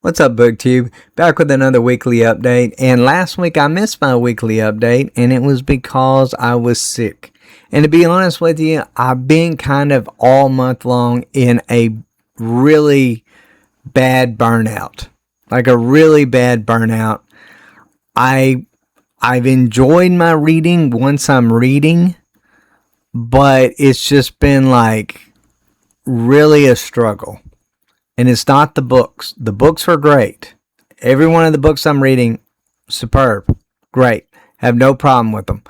What's up, BookTube? Back with another weekly update. And last week I missed my weekly update, and it was because I was sick. And to be honest with you, I've been kind of all month long in a really bad burnout. Like a really bad burnout. I've enjoyed my reading once I'm reading, but it's just been like really a struggle. And it's not the books. The books are great. Every one of the books I'm reading, superb, great. Have no problem with them.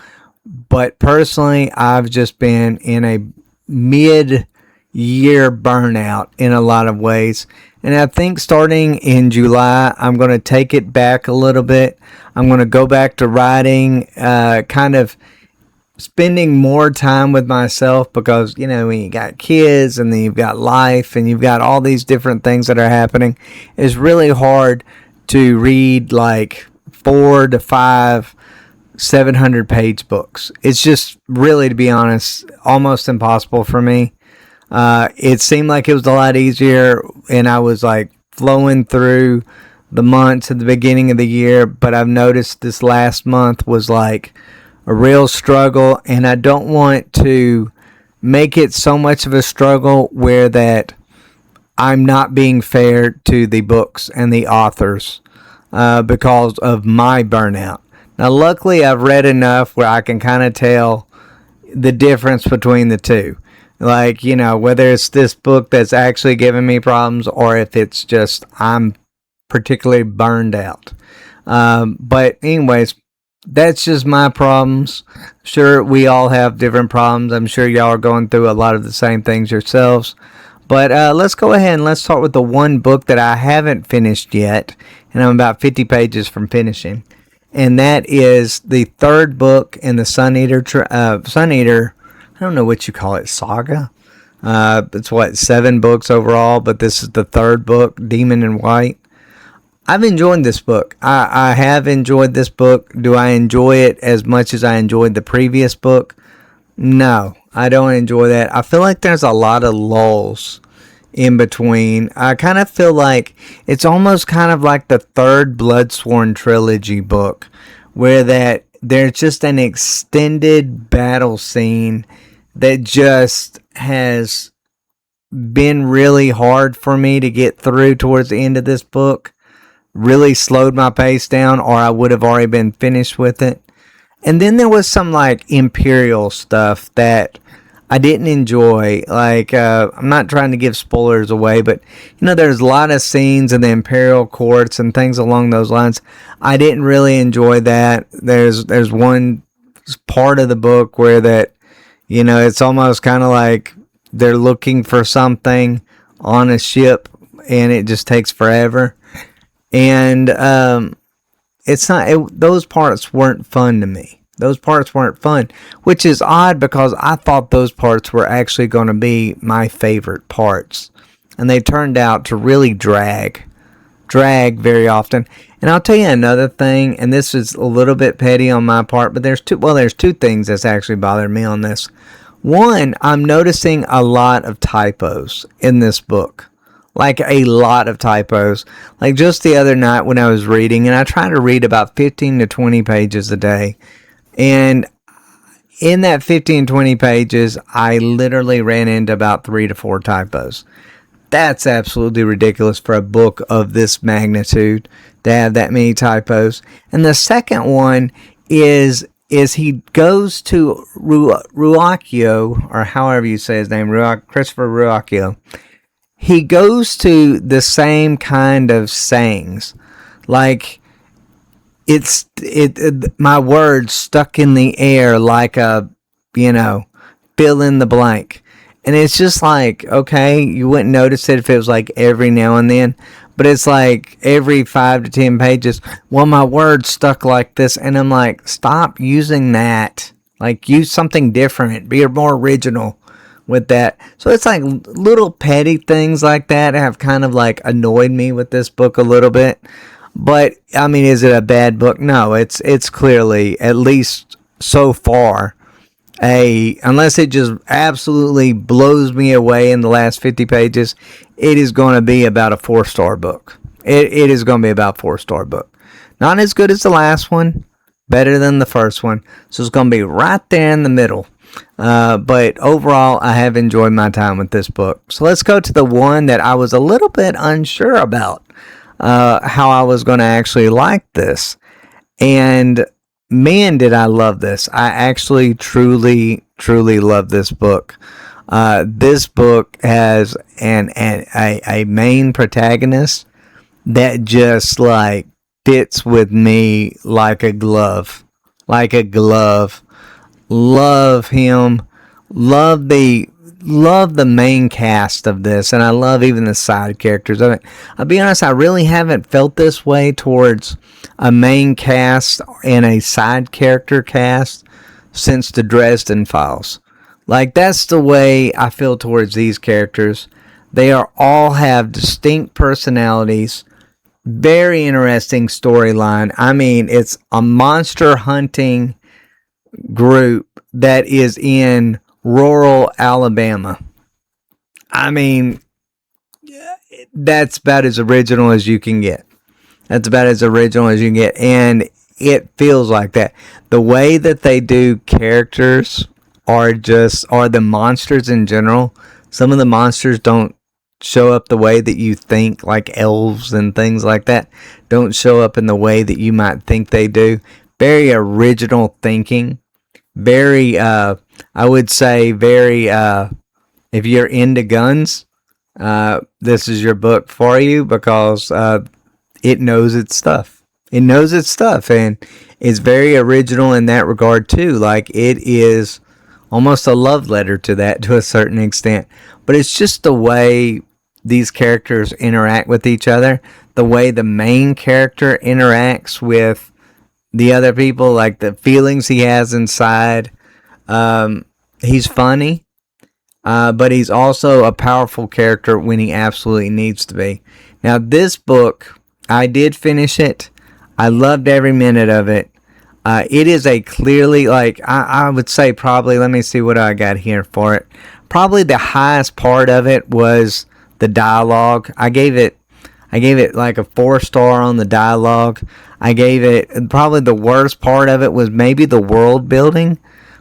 But personally, I've just been in a mid-year burnout in a lot of ways. And I think starting in July, I'm going to take it back a little bit. I'm going to go back to writing, kind of spending more time with myself, because when you got kids and then you've got life and you've got all these different things that are happening, it's really hard to read like 4 to 5 700-page books. It's just really, to be honest, almost impossible for me. It seemed like it was a lot easier and I was like flowing through the months at the beginning of the year, but I've noticed this last month was like a real struggle, and I don't want to make it so much of a struggle where that I'm not being fair to the books and the authors because of my burnout. Now, luckily, I've read enough where I can kind of tell the difference between the two. Like, whether it's this book that's actually giving me problems or if it's just I'm particularly burned out. But anyways, that's just my problems. Sure, we all have different problems. I'm sure y'all are going through a lot of the same things yourselves. But let's go ahead and let's start with the one book that I haven't finished yet. And I'm about 50 pages from finishing. And that is the third book in the Sun Eater, I don't know what you call it, saga? It's 7 books overall, but this is the third book, Demon in White. I've enjoyed this book. I have enjoyed this book. Do I enjoy it as much as I enjoyed the previous book? No, I don't enjoy that. I feel like there's a lot of lulls in between. I kind of feel like it's almost kind of like the third Bloodsworn Trilogy book, where that there's just an extended battle scene that just has been really hard for me to get through towards the end of this book. Really slowed my pace down, or I would have already been finished with it. And then there was some like Imperial stuff that I didn't enjoy. Like, I'm not trying to give spoilers away, but there's a lot of scenes in the Imperial courts and things along those lines. I didn't really enjoy that. There's one part of the book where that, it's almost kind of like they're looking for something on a ship and it just takes forever. And those parts weren't fun to me. Those parts weren't fun, which is odd because I thought those parts were actually going to be my favorite parts. And they turned out to really drag very often. And I'll tell you another thing, and this is a little bit petty on my part, but there's two things that's actually bothered me on this. One, I'm noticing a lot of typos in this book. Like a lot of typos. Like just the other night when I was reading, and I try to read about 15 to 20 pages a day. And in that 15, 20 pages, I literally ran into about 3 to 4 typos. That's absolutely ridiculous for a book of this magnitude to have that many typos. And the second one is he goes to Ruocchio, or however you say his name, Christopher Ruocchio. He goes to the same kind of sayings, like my words stuck in the air like a, fill in the blank. And it's just like, okay, you wouldn't notice it if it was like every now and then, but it's like every 5 to 10 pages, well, my words stuck like this. And I'm like, stop using that. Like, use something different. Be more original with that. So it's like little petty things like that have kind of like annoyed me with this book a little bit. But I mean, is it a bad book? No, it's clearly, at least so far, unless it just absolutely blows me away in the last 50 pages, it is going to be about a 4-star book. It is going to be about 4-star book. Not as good as the last one, better than the first one. So it's going to be right there in the middle. But overall, I have enjoyed my time with this book. So let's go to the one that I was a little bit unsure about how I was going to actually like this. And man, did I love this. I actually truly love this book. This book has a main protagonist that just like fits with me like a glove. Like a glove. Love him. Love the main cast of this, and I love even the side characters of it. I'll be honest, I really haven't felt this way towards a main cast and a side character cast since the Dresden Files. Like, that's the way I feel towards these characters. They all have distinct personalities. Very interesting storyline. I mean, it's a monster hunting group that is in rural Alabama. I mean, that's about as original as you can get. That's about as original as you can get. And it feels like that. The way that they do characters are the monsters in general. Some of the monsters don't show up the way that you think, like elves and things like that. Don't show up in the way that you might think they do. Very original thinking. Very, I would say very, if you're into guns, this is your book for you because it knows its stuff. It knows its stuff, and it's very original in that regard too. Like, it is almost a love letter to that to a certain extent. But it's just the way these characters interact with each other, the way the main character interacts with the other people, like the feelings he has inside. He's funny, but he's also a powerful character when he absolutely needs to be. Now, this book, I did finish it. I loved every minute of it. It is a clearly, like, I would say probably, let me see what I got here for it. Probably the highest part of it was the dialogue. I gave it like a 4-star on the dialogue. I gave it, probably the worst part of it was maybe the world building,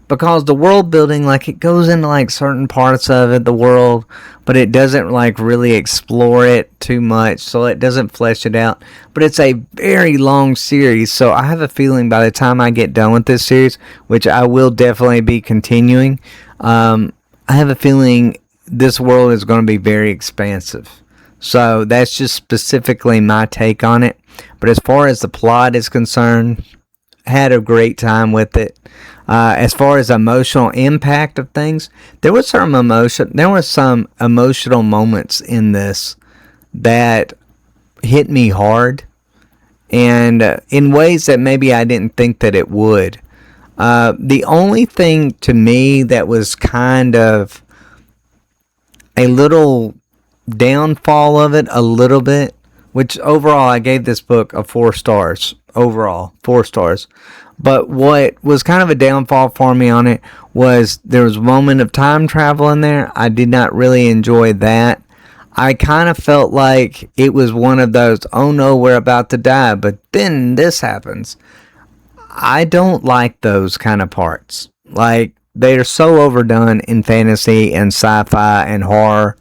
because the world building, like, it goes into like certain parts of it, the world, but it doesn't like really explore it too much, so it doesn't flesh it out. But it's a very long series, so I have a feeling by the time I get done with this series, which I will definitely be continuing, I have a feeling this world is going to be very expansive. So that's just specifically my take on it. But as far as the plot is concerned, had a great time with it. As far as emotional impact of things, there was some emotional moments in this that hit me hard, and in ways that maybe I didn't think that it would. The only thing to me that was kind of a little downfall of it, a little bit, which overall I gave this book a 4 stars. Overall, 4 stars. But what was kind of a downfall for me on it was there was a moment of time travel in there. I did not really enjoy that. I kind of felt like it was one of those, oh no, we're about to die, but then this happens. I don't like those kind of parts. Like, they are so overdone in fantasy and sci-fi and horror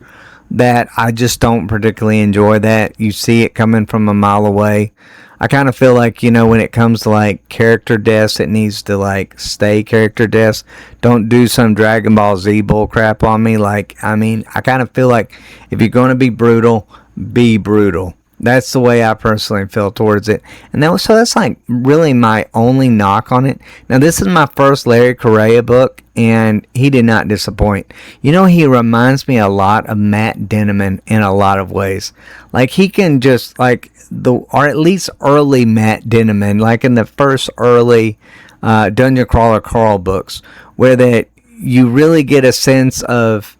that I just don't particularly enjoy that. You see it coming from a mile away. I kind of feel like, when it comes to like character deaths, it needs to like stay character deaths. Don't do some Dragon Ball Z bull crap on me. Like, I kind of feel like if you're going to be brutal, be brutal. That's the way I personally feel towards it. And that's like really my only knock on it. Now, this is my first Larry Correia book, and he did not disappoint. He reminds me a lot of Matt Denneman in a lot of ways. Like, he can just, like, or at least early Matt Denneman, like in the first early Dungeon Crawler Carl books, where that you really get a sense of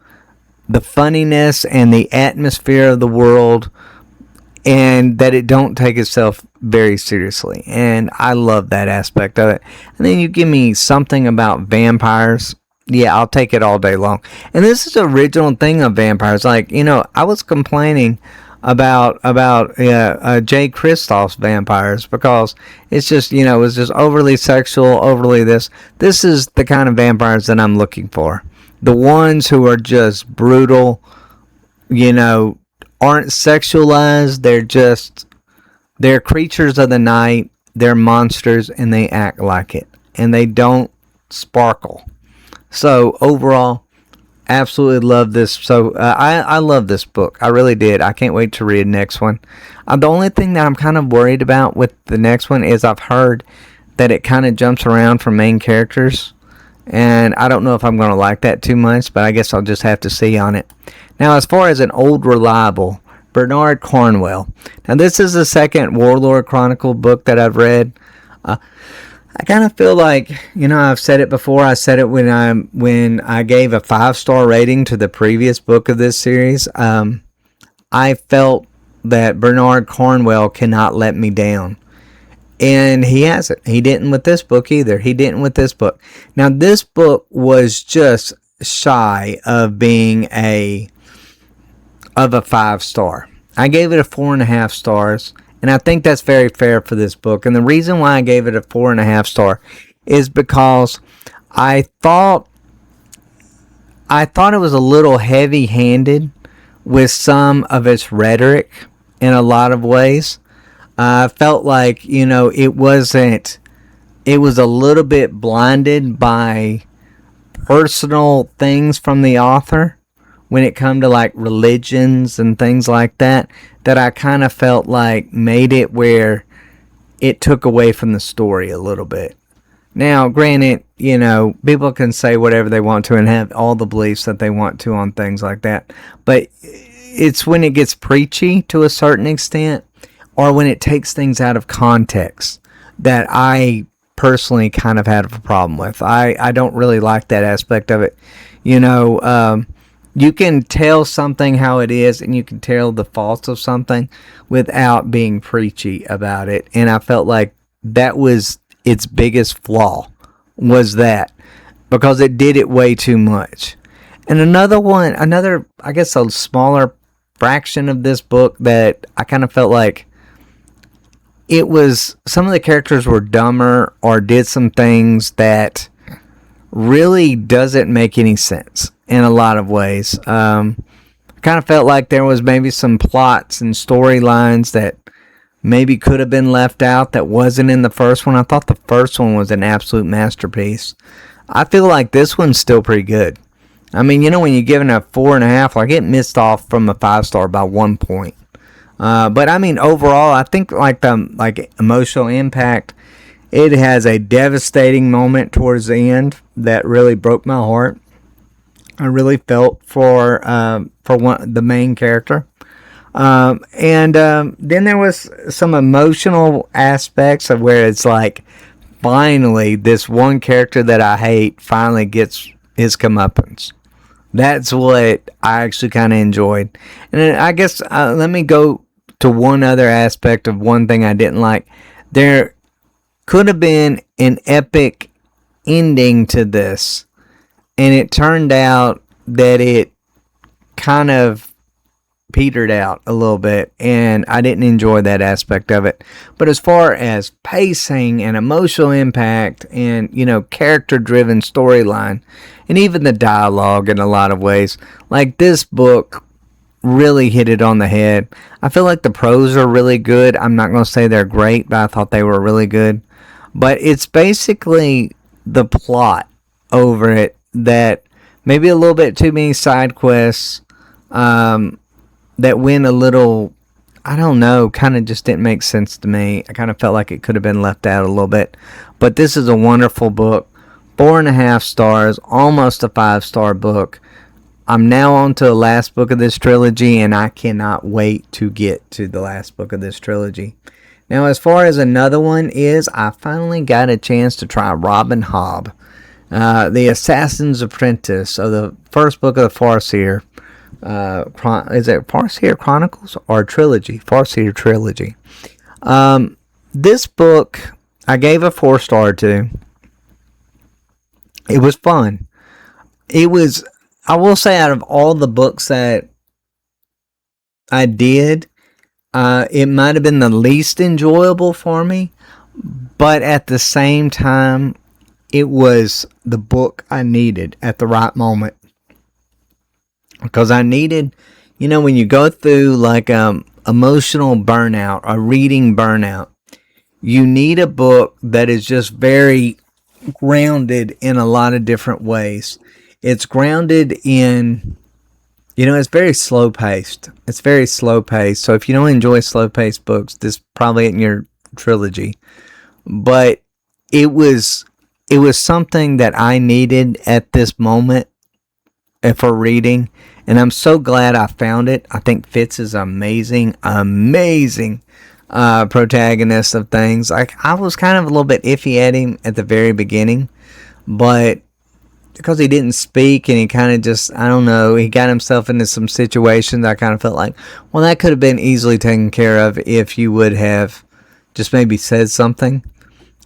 the funniness and the atmosphere of the world, and that it don't take itself very seriously. And I love that aspect of it. And then you give me something about vampires. Yeah, I'll take it all day long. And this is the original thing of vampires. Like, I was complaining about Jay Kristoff's vampires, because it's just, you know, it's just overly sexual, overly this. This is the kind of vampires that I'm looking for. The ones who are just brutal, you know, aren't sexualized. They're creatures of the night. They're monsters, and they act like it, and they don't sparkle. So overall, absolutely love this. So I love this book. I really did. I can't wait to read the next one. The only thing that I'm kind of worried about with the next one is I've heard that it kind of jumps around from main characters, and I don't know if I'm going to like that too much, but I guess I'll just have to see on it. Now, as far as an old reliable, Bernard Cornwell. Now, this is the second Warlord Chronicle book that I've read. I kind of feel like, you know, I've said it before. I said it when I gave a 5-star rating to the previous book of this series. I felt that Bernard Cornwell cannot let me down, and he hasn't. He didn't with this book either. He didn't with this book. Now, this book was just shy of being a 5-star. I gave it a 4.5 stars. And I think that's very fair for this book. And the reason why I gave it a 4.5 star is because I thought it was a little heavy-handed with some of its rhetoric in a lot of ways. I felt like, you know, it was a little bit blinded by personal things from the author when it come to like religions and things like that I kind of felt like made it where it took away from the story a little bit. Now, granted, you know, people can say whatever they want to and have all the beliefs that they want to on things like that, but it's when it gets preachy to a certain extent, or when it takes things out of context, that I personally kind of had a problem with. I don't really like that aspect of it. You know, you can tell something how it is, and you can tell the faults of something without being preachy about it. And I felt like that was its biggest flaw, was that, because it did it way too much. And another, I guess, a smaller fraction of this book that I kind of felt like it was, some of the characters were dumber or did some things that really doesn't make any sense in a lot of ways. I kind of felt like there was maybe some plots and storylines that maybe could have been left out that wasn't in the first one. I thought the first one was an absolute masterpiece. I feel like this one's still pretty good. I mean, you know, when you're giving it a 4.5, like it missed off from a 5-star by 1 point. But I mean, overall, I think like the emotional impact, it has a devastating moment towards the end that really broke my heart. I really felt for the main character, and then there was some emotional aspects of where it's like, finally, this one character that I hate finally gets his comeuppance. That's what I actually kind of enjoyed. And then I guess let me go to one other aspect of one thing I didn't like. There could have been an epic ending to this, and it turned out that it kind of petered out a little bit, and I didn't enjoy that aspect of it. But as far as pacing and emotional impact and, you know, character-driven storyline, and even the dialogue in a lot of ways, like, this book really hit it on the head. I feel like the prose are really good. I'm not going to say they're great, but I thought they were really good. But it's basically the plot over it that maybe a little bit too many side quests that went a little, I don't know, kind of just didn't make sense to me. I kind of felt like it could have been left out a little bit. But this is a wonderful book. 4.5 stars, almost a 5-star book. I'm now on to the last book of this trilogy, and I cannot wait to get to the last book of this trilogy. Now, as far as another one is, I finally got a chance to try Robin Hobb, the Assassin's Apprentice, of the first book of the Farseer. Is it Farseer Chronicles or Trilogy? Farseer Trilogy. This book, I gave a 4-star to. It was fun. It was, I will say, out of all the books that I did, It might have been the least enjoyable for me, but at the same time, it was the book I needed at the right moment. Because I needed, when you go through like emotional burnout, a reading burnout, you need a book that is just very grounded in a lot of different ways. It's grounded in, it's very slow paced. It's very slow paced. So if you don't enjoy slow paced books, this probably isn't your trilogy. But it was something that I needed at this moment for reading, and I'm so glad I found it. I think Fitz is amazing protagonist of things. Like, I was kind of a little bit iffy at him at the very beginning, but because he didn't speak and he kind of just, I don't know, he got himself into some situations, I kind of felt like, well, that could have been easily taken care of if you would have just maybe said something.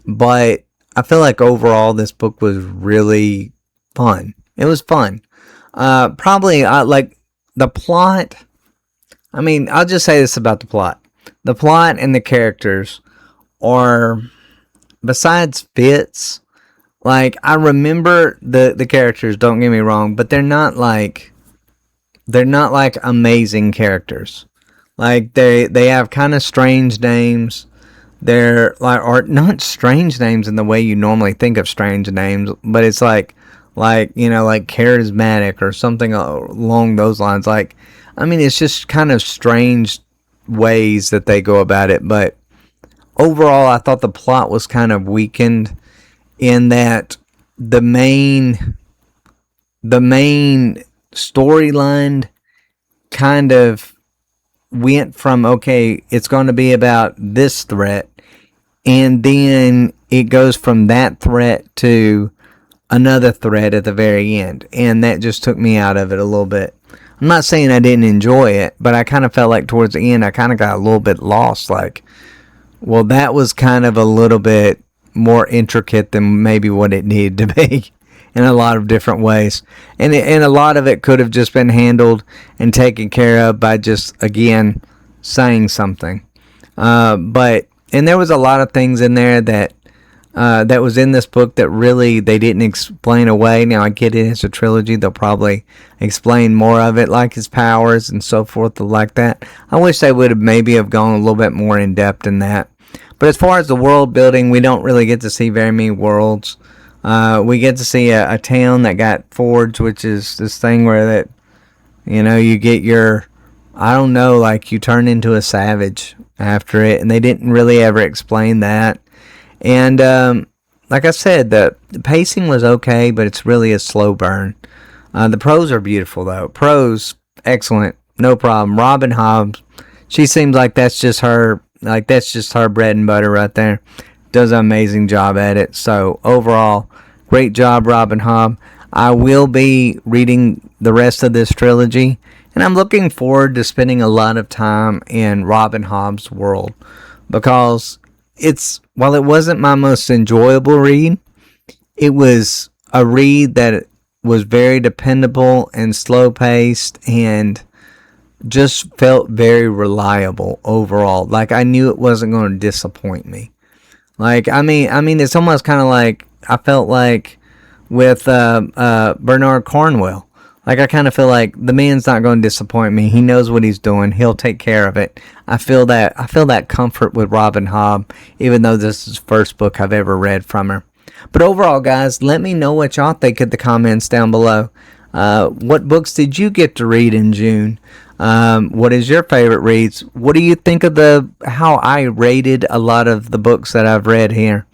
But I feel like overall this book was really fun. It was fun. Probably like the plot. I mean, I'll just say this about the plot. The plot and the characters are, besides Fitz, like, I remember the characters, don't get me wrong, but they're not like amazing characters. Like, they have kind of strange names. They're like, or not strange names in the way you normally think of strange names, but it's like charismatic or something along those lines. Like, I mean, it's just kind of strange ways that they go about it. But overall, I thought the plot was kind of weakened in that the main storyline kind of went from, okay, it's going to be about this threat, and then it goes from that threat to another threat at the very end, and that just took me out of it a little bit. I'm not saying I didn't enjoy it, but I kind of felt like towards the end I kind of got a little bit lost. Like, well, that was kind of a little bit more intricate than maybe what it needed to be in a lot of different ways, and a lot of it could have just been handled and taken care of by just, again, saying something. And there was a lot of things in there that was in this book that really they didn't explain away. Now, I get it, it's a trilogy. They'll probably explain more of it, like his powers and so forth, like that. I wish they would have maybe have gone a little bit more in depth in that. But as far as the world building, we don't really get to see very many worlds. We get to see a town that got forged, which is this thing where that, you get your, I don't know, like you turn into a savage after it. And they didn't really ever explain that. And like I said, the pacing was okay, but it's really a slow burn. The prose are beautiful, though. Prose, excellent, no problem. Robin Hobb, she seems like that's just her bread and butter right there. Does an amazing job at it. So overall, great job, Robin Hobb. I will be reading the rest of this trilogy, and I'm looking forward to spending a lot of time in Robin Hobb's world, because while it wasn't my most enjoyable read, it was a read that was very dependable and slow paced and just felt very reliable overall. Like, I knew it wasn't going to disappoint me. Like, I mean, it's almost kind of like I felt like with Bernard Cornwell. Like, I kind of feel like the man's not going to disappoint me. He knows what he's doing. He'll take care of it. I feel that comfort with Robin Hobb, even though this is the first book I've ever read from her. But overall, guys, let me know what y'all think in the comments down below. What books did you get to read in June? What is your favorite reads? What do you think of how I rated a lot of the books that I've read here?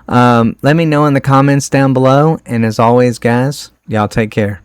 Let me know in the comments down below. And as always, guys, y'all take care.